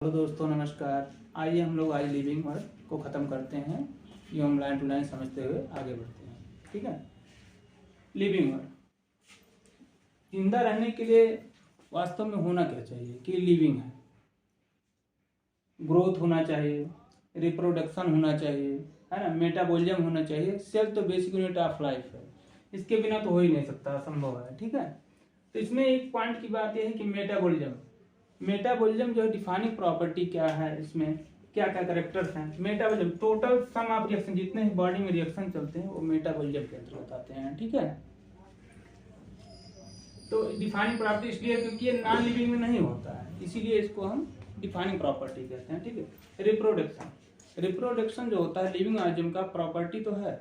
Hello दोस्तों, नमस्कार। आइए हम लोग आज लिविंग वर्ड को ख़त्म करते हैं। ये हम लाइन टू लाइन समझते हुए आगे बढ़ते हैं। ठीक है। लिविंग वर्ड, जिंदा रहने के लिए वास्तव में होना क्या चाहिए कि लिविंग है। ग्रोथ होना चाहिए, रिप्रोडक्शन होना चाहिए, है ना, मेटाबॉलिज्म होना चाहिए। सेल तो बेसिक यूनिट ऑफ लाइफ है, इसके बिना तो हो ही नहीं सकता, असंभव है। ठीक है। तो इसमें एक पॉइंट की बात यह है कि मेटाबॉलिज्म जो है डिफाइनिंग प्रॉपर्टी क्या है, इसमें क्या क्या कैरेक्टर्स हैं। Metabolism total sum of reaction, जितने भी बॉडी में रिएक्शन चलते हैं वो मेटाबॉलिज्म के अंतर्गत आते हैं। ठीक है। तो डिफाइनिंग प्रॉपर्टी इसलिए क्योंकि ये नॉन लिविंग में नहीं होता है, इसीलिए इसको हम डिफाइनिंग प्रॉपर्टी कहते हैं। ठीक है। रिप्रोडक्शन जो होता है लिविंग ऑर्गेनिज्म का प्रॉपर्टी तो है,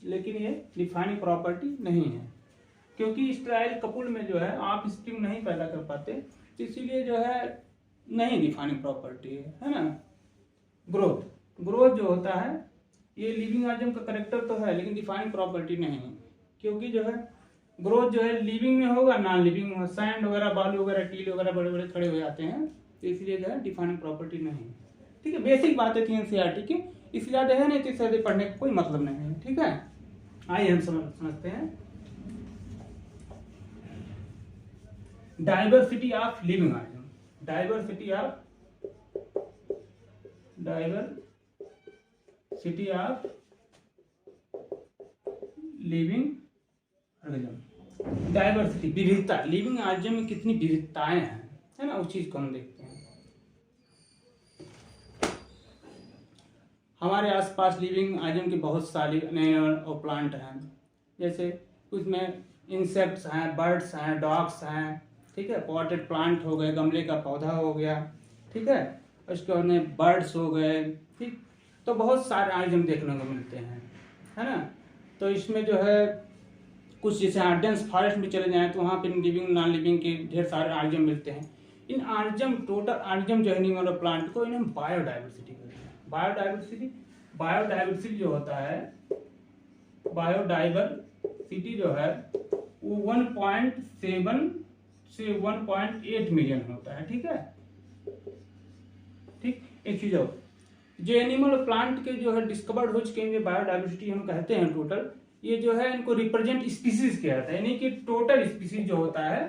लेकिन ये डिफाइनिंग प्रॉपर्टी नहीं है, क्योंकि स्टेराइल कपुल में जो है आप स्प्रिंग नहीं पैदा कर पाते, इसीलिए जो है नहीं डिफाइनिंग प्रॉपर्टी है ना। ग्रोथ जो होता है ये लिविंग ऑर्गेनिज्म का कैरेक्टर तो है, लेकिन डिफाइनिंग प्रॉपर्टी नहीं है, क्योंकि जो है ग्रोथ जो है लिविंग में होगा, नॉन लिविंग में। सैंड वगैरह, बालू वगैरह, टील वगैरह बड़े बड़े खड़े हो जाते हैं, तो इसलिए जो है डिफाइनिंग प्रॉपर्टी नहीं है। ठीक है। बेसिक बातें थी एनसीईआरटी की, इसलिए है नहीं तो इससे पढ़ने का कोई मतलब नहीं है। ठीक है। आइए हम समझते हैं diversity of living organism. Diversity of living organism. Diversity, विविधता। लिविंग ऑर्गेनिज्म में कितनी विविधताएं हैं, है ना, उस चीज को हम देखते हैं। हमारे आसपास लिविंग ऑर्गेनिज्म के बहुत सारे एनिमल और प्लांट हैं, जैसे उसमें इंसेक्ट्स हैं, बर्ड्स हैं, डॉग्स हैं। ठीक है। पॉटेड प्लांट हो गए, गमले का पौधा हो गया। ठीक है। उसके बाद में बर्ड्स हो गए। ठीक। तो बहुत सारे ऑर्गेनिज्म देखने को मिलते हैं, है ना। तो इसमें जो है कुछ जैसे डेंस फॉरेस्ट में चले जाएं तो वहाँ पे लिविंग नॉन लिविंग के ढेर सारे ऑर्गेनिज्म मिलते हैं। इन ऑर्गेनिज्म, टोटल ऑर्गेनिज्म जो है एनिमल और प्लांट को इन्हें बायोडाइवर्सिटी कहते हैं। बायोडाइवर्सिटी जो होता है, बायोडाइवर्सिटी जो है वो 1.7 से 1.8 मिलियन होता है। ठीक है। ठीक। एक चीज और, जो एनिमल और प्लांट के जो है डिस्कवर्ड हो चुके हैं, बायोडाइवर्सिटी हम कहते हैं टोटल, ये जो है इनको रिप्रेजेंट स्पीसीज किया जाता है, यानी कि टोटल स्पीसीज जो होता है,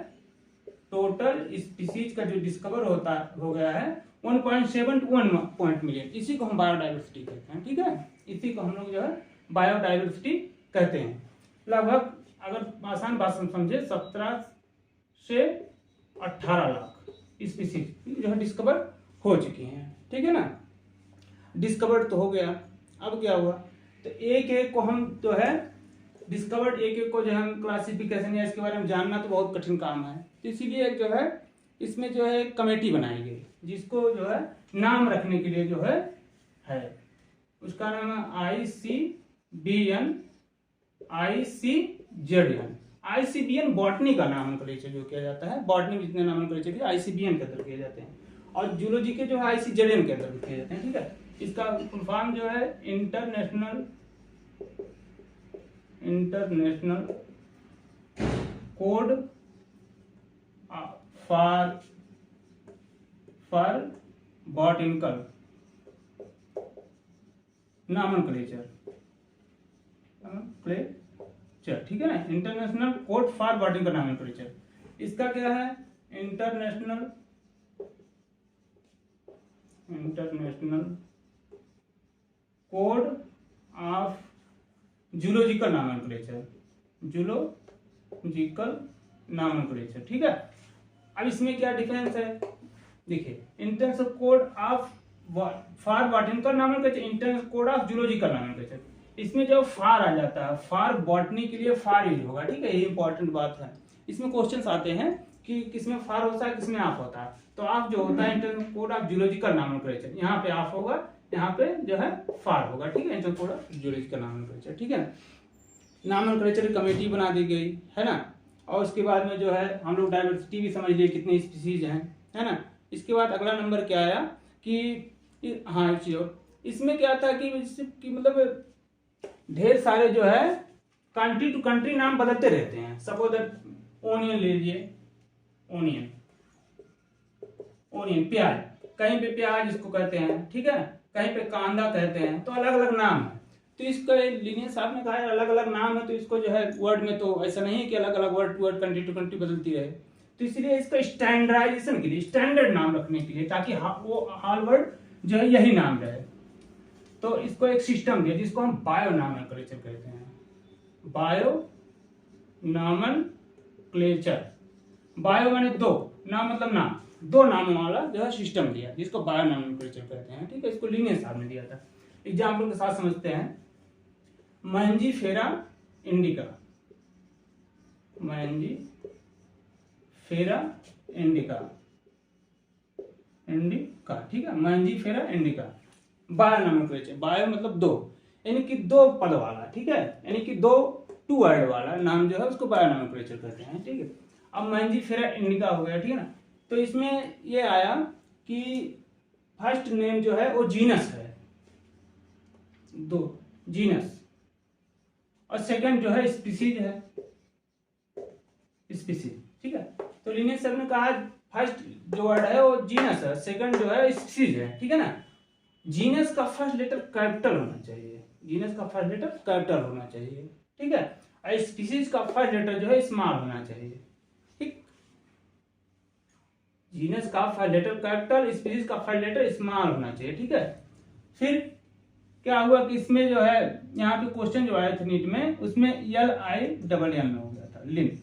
टोटल स्पीसीज का जो डिस्कवर हो गया है 1.7 टू 1 मिलियन, इसी को हम बायोडाइवर्सिटी कहते हैं। ठीक है। इसी को हम लोग जो है बायोडाइवर्सिटी कहते हैं। लगभग, अगर आसान बात समझे, 17 से 18 लाख स्पीसीज जो है डिस्कवर हो चुकी हैं। ठीक है ना। डिस्कवर्ड तो हो गया, अब क्या हुआ, तो एक एक को हम जो है डिस्कवर्ड एक एक को जो है हम क्लासिफिकेशन या इसके बारे में जानना तो बहुत कठिन काम है, तो इसीलिए जो है इसमें जो है कमेटी बनाई गई, जिसको जो है नाम रखने के लिए जो है उसका नाम है ICBN बॉटनी का नामकरण जो किया जाता है। बॉटनी में जितने नामकरण किए ICBN के अंदर किए जाते हैं, और जूलॉजी के जो है ICZN के अंदर किए जाते हैं। ठीक है। इसका फुल फॉर्म जो है international code for botanical nomenclature. ठीक है ना। International code for botanical nomenclature, इसका क्या है, international code of zoological nomenclature. ठीक है। अब इसमें क्या डिफरेंस है, देखिए, international code of for botanical nomenclature, international code of zoological nomenclature. इसमें जब फार आ जाता है, फार बॉटनी के लिए फार यूज होगा। ठीक है। ये इंपॉर्टेंट बात है। इसमें क्वेश्चंस आते हैं कि किसमें फार होता है, किसमें ऑफ होता है। तो ऑफ जो होता है international code of zoological nomenclature, यहाँ पे ऑफ होगा, यहाँ पे जो है फार होगा। ठीक है। International code of zoological nomenclature. ठीक है। नॉमेनक्लेचर कमेटी बना दी गई, है ना। और उसके बाद में जो है हम लोग डाइवर्सिटी भी समझ लिए कितनी स्पीसीज हैं, है ना। इसके बाद अगला नंबर क्या आया कि हाँ, इसमें क्या था कि मतलब ढेर सारे जो है कंट्री टू कंट्री नाम बदलते रहते हैं। सपोज ओनियन ले लीजिए, ओनियन प्याज, कहीं पे प्याज इसको कहते हैं, ठीक है, कहीं पे कांदा कहते हैं, तो अलग अलग नाम है। तो इसका लिनियर साहब ने कहा है अलग अलग नाम है, तो इसको जो है वर्ड में तो ऐसा नहीं है कि अलग अलग word to word country to country बदलती रहे, तो इसलिए इसका स्टैंडर्डाइजेशन के लिए, स्टैंडर्ड नाम रखने के लिए, ताकि वो हर वर्ड जो है यही नाम रहे, तो इसको एक सिस्टम दिया जिसको हम बायो नॉमेनक्लेचर कहते हैं। बायो नॉमेनक्लेचर, बायो माने दो, नाम मतलब नाम, दो नामों वाला जो है सिस्टम दिया जिसको बायो नॉमेनक्लेचर कहते हैं, ठीक है। इसको लिनियर साहब ने दिया था। एग्जाम्पल के साथ समझते हैं। Mangifera indica, Mangifera indica, indica, ठीक है, Mangifera indica, bio nomenclature, bio मतलब दो, यानी कि दो पद वाला, ठीक है, यानी कि दो टू वर्ड वाला नाम जो है उसको बायो नॉमेनक्लेचर कहते हैं, ठीक है। अब मैंजीफेरा इंडिका हो गया, ठीक है ना। तो इसमें ये आया कि फर्स्ट नेम जो है वो जीनस है, दो जीनस, और सेकंड जो है स्पीसीज है, स्पीसीज, ठीक है। तो लिनियर सर ने कहा फर्स्ट जो वर्ड है वो जीनस है, सेकंड जो है स्पीसीज है, ठीक है ना। जीनस का फर्स्ट लेटर कैपिटल होना चाहिए, जीनस का फर्स्ट लेटर कैपिटल होना चाहिए, ठीक है, और स्पीसीज का फर्स्ट लेटर जो है स्मॉल होना चाहिए, ठीक। जीनस का फर्स्ट लेटर कैपिटल, स्पीसीज का फर्स्ट लेटर स्मॉल होना चाहिए, ठीक है। फिर क्या हुआ कि इसमें जो है यहाँ पे क्वेश्चन जो आया था नीट में, उसमें LINN में हो गया था, लिन,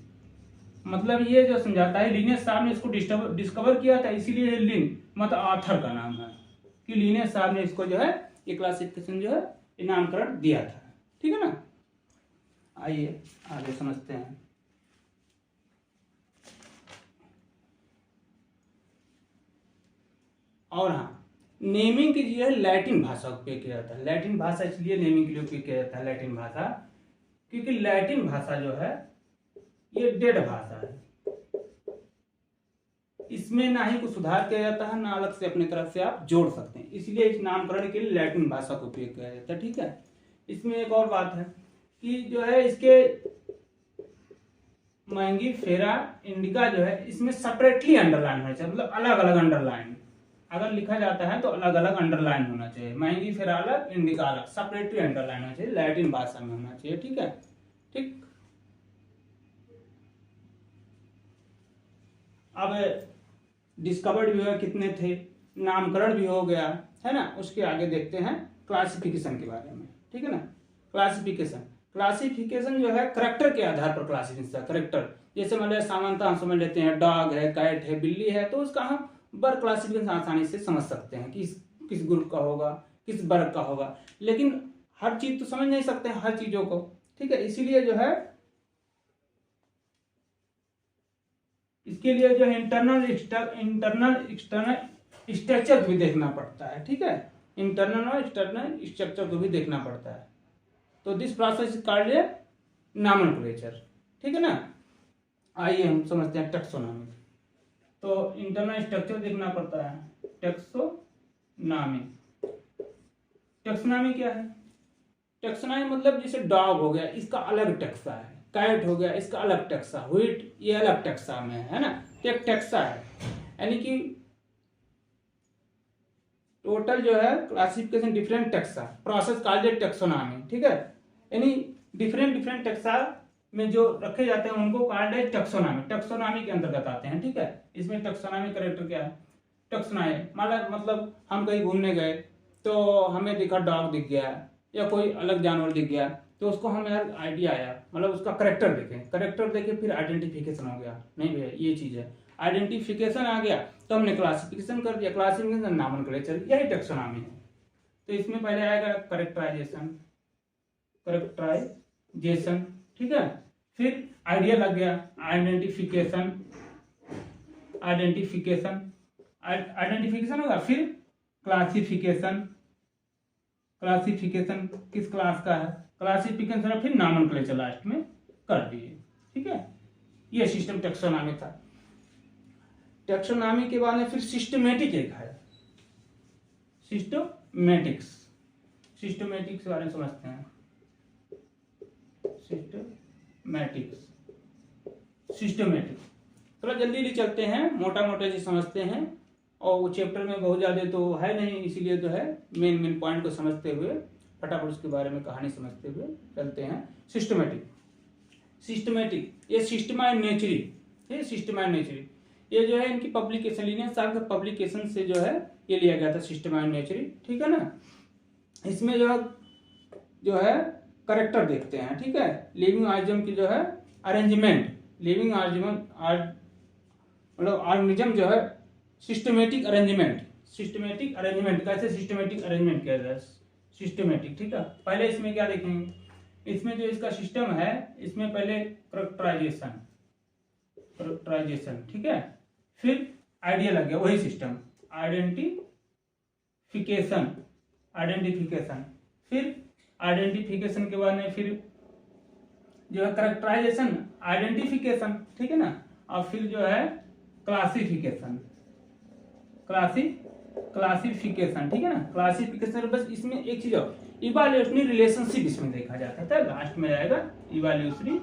मतलब ये जो समझाता है लिनियर साहब ने इसको डिस्कवर किया था, इसीलिए लिन मतलब ऑथर का नाम है, कि लिनियर साहब ने इसको जो है ये क्लासिफिकेशन जो है नामकरण दिया था, ठीक है ना। आइए आगे समझते हैं। और हाँ, नेमिंग के लिए लैटिन भाषा का उपयोग किया जाता है। लैटिन भाषा इसलिए नेमिंग के लिए उपयोग किया जाता है, लैटिन भाषा, क्योंकि लैटिन भाषा जो है ये डेड भाषा है, इसमें ना ही कुछ सुधार किया जाता है, ना अलग से अपने तरफ से आप जोड़ सकते हैं, इसलिए इस नामकरण के लिए लैटिन भाषा का उपयोग किया जाता है, ठीक है। इसमें एक और बात है कि जो है इसके मैंजीफेरा इंडिका जो है इसमें सेपरेटली अंडरलाइन होना चाहिए, मतलब अलग अलग अंडरलाइन, अगर लिखा जाता है तो अलग अलग अंडरलाइन होना चाहिए, मैंजीफेरा अलग, इंडिका अलग, सेपरेटली अंडरलाइन होना चाहिए, लैटिन भाषा में होना चाहिए, ठीक है, ठीक। अब डिस्कवर्ड भी हुआ कितने थे, नामकरण भी हो गया है ना, उसके आगे देखते हैं क्लासिफिकेशन के बारे में, ठीक है ना। क्लासिफिकेशन जो है करेक्टर के आधार पर क्लासिफिकेशन, करेक्टर, जैसे मान लिया सामान्यतः हम समझ लेते हैं डॉग है, कैट है, बिल्ली है, तो उसका हम वर्ग क्लासिफिकेशन आसानी से समझ सकते हैं कि किस ग्रुप का होगा, किस वर्ग का होगा, लेकिन हर चीज तो समझ नहीं सकते हैं, हर चीजों को, ठीक है। इसीलिए जो है इसके लिए जो है इंटरनल एक्सटर्नल स्ट्रक्चर भी देखना पड़ता है, ठीक है, इंटरनल और एक्सटर्नल स्ट्रक्चर को भी देखना पड़ता है। तो दिस प्रोसेस कॉल्ड नॉमेनक्लेचर, ठीक है ना। आइए हम समझते हैं टैक्सोनॉमी। तो इंटरनल स्ट्रक्चर देखना पड़ता है, टैक्सोनॉमी। टैक्सोनॉमी क्या है? टैक्सोनॉमी मतलब जैसे डॉग हो गया, इसका अलग टैक्सा है, कैट हो गया, इसका अलग टैक्सा, व्हीट ये अलग टैक्सा में है ना, एक टैक्सा है, यानी कि टोटल जो है classification different taxa, process called taxonomy, ठीक है, यानी डिफरेंट टैक्सा में जो रखे जाते हैं उनको कॉल्ड है टैक्सोनॉमी, टैक्सोनॉमी के अंतर्गत आते हैं, ठीक है। इसमें टैक्सोनॉमी कैरेक्टर क्या है? टैक्सोनॉमी मतलब हम कहीं घूमने गए तो हमें दिखा, डॉग दिख गया या कोई अलग जानवर दिख गया, तो उसको हम यार आइडिया आया, मतलब उसका करेक्टर देखे, फिर आइडेंटिफिकेशन हो गया, नहीं भैया ये चीज है, आइडेंटिफिकेशन आ गया तो हमने क्लासिफिकेशन कर दिया, क्लासिफिकेशन नॉमेनक्लेचर, यही टैक्सोनॉमी है। तो इसमें पहले आएगा करेक्टराइजेशन, ठीक है, फिर आइडिया लग गया, आइडेंटिफिकेशन होगा, फिर क्लासिफिकेशन किस क्लास का है, क्लासिफिकेशन, फिर नॉमेनक्लेचर लास्ट में कर दिए, ठीक है। ये सिस्टम टैक्सोनॉमी था। टैक्सोनॉमी के बाद में फिर सिस्टमेटिक एक है, सिस्टमेटिक्स के बारे में समझते हैं। सिस्टमेटिक थोड़ा जल्दी चलते हैं, मोटा मोटा जी समझते हैं और वो चैप्टर में बहुत ज़्यादा तो है नहीं, इसीलिए जो है मेन पॉइंट को समझते हुए फटाफट उसके बारे में कहानी समझते हुए चलते हैं। सिस्टमेटिक ये सिस्टमा एंड नेचुरी, ये सिस्टमा एंड नेचुरी ये जो है इनकी पब्लिकेशन, लिनियस साहब के पब्लिकेशन से जो है ये लिया गया था सिस्टमा एंड नेचुरी, ठीक है ना। इसमें जो है करेक्टर देखते हैं, ठीक है। लिविंग ऑर्गेनिज्म की जो है अरेंजमेंट, लिविंग मतलब ऑर्गेनिज्म जो है सिस्टमेटिक अरेंजमेंट कैसे सिस्टमेटिक अरेंजमेंट किया जाए, सिस्टमेटिक, ठीक है। पहले इसमें क्या देखेंगे, इसमें जो इसका सिस्टम है इसमें पहले करेक्टराइजेशन, ठीक है, फिर आइडिया लग गया वही सिस्टम, आइडेंटिफिकेशन, फिर आइडेंटिफिकेशन के बाद में फिर जो है करेक्टराइजेशन, आइडेंटिफिकेशन, ठीक है ना, और फिर जो है क्लासिफिकेशन, ठीक है ना। क्लासिफिकेशन बस इसमें एक चीज और, इवैल्यूएशनरी रिलेशनशिप इसमें देखा जाता था, लास्ट में आएगा इवैल्यूएशनरी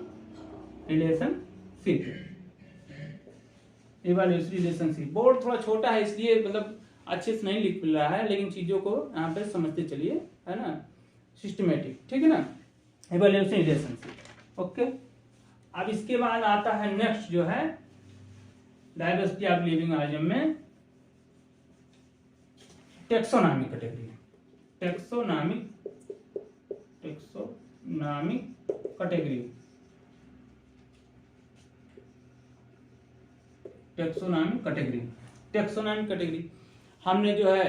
रिलेशनशिप। बोर्ड थोड़ा छोटा है इसलिए मतलब अच्छे से नहीं लिख रहा है, लेकिन चीजों को यहाँ पे समझते चलिए, है ना। सिस्टमेटिक, ठीक है ना, इवैल्यूएशनरी रिलेशनशिप, ओके। अब इसके बाद आता है नेक्स्ट जो है डाइवर्सिटी ऑफ लिविंग ऑर्गेनिज्म में taxonomic category, taxonomic category, taxonomic category हमने जो है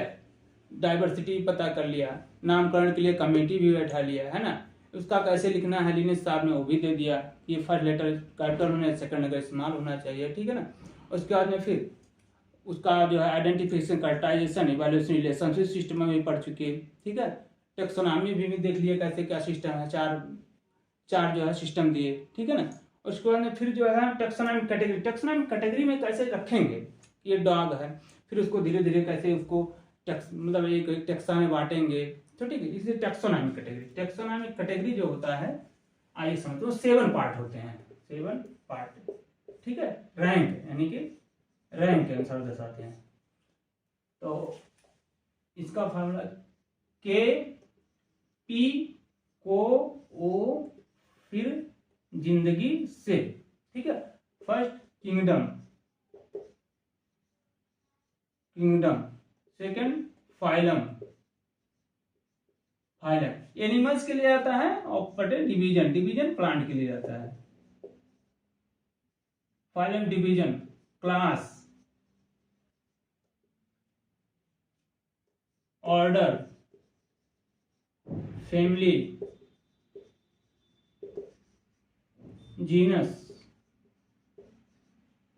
डाइवर्सिटी पता कर लिया, नामकरण के लिए कमेटी भी बैठा लिया, है ना। उसका कैसे लिखना है लिनियस साहब ने वो भी दे दिया, ये फर्स्ट लेटर कैपिटल होना, सेकंड लेटर स्मॉल होना चाहिए, ठीक है ना। उसके बाद में फिर उसका जो है identification, characterisation, evaluation, relationship system में भी पढ़ चुके हैं, ठीक है। टेक्सोनॉमी भी देख लिए कैसे क्या सिस्टम है, चार जो है सिस्टम दिए, ठीक है ना। उसके बाद में फिर जो है टेक्सोनॉमिक कैटेगरी में कैसे रखेंगे, ये डॉग है, फिर उसको धीरे धीरे कैसे उसको मतलब एक टेक्सा में बांटेंगे, तो ठीक है। इसलिए टेक्सोनॉमिक कैटेगरी जो होता है, आइए समझते हो, 7 पार्ट होते हैं, 7 पार्ट, ठीक है। रैंक यानी कि रैंक के अनुसार दर्शाते हैं। तो इसका फॉर्मूला KP को O फिर जिंदगी से, ठीक है। First kingdom, second phylum, animals के लिए आता है, और डिवीजन प्लांट के लिए आता है। Phylum division, class, order, family, genus,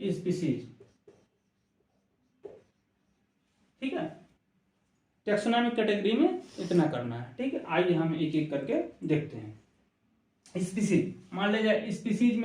species, ठीक है। टेक्सोनॉमिक कैटेगरी में इतना करना है, ठीक है। आइए हम एक एक करके देखते हैं। स्पीसीज, मान लीजिए स्पीसीज में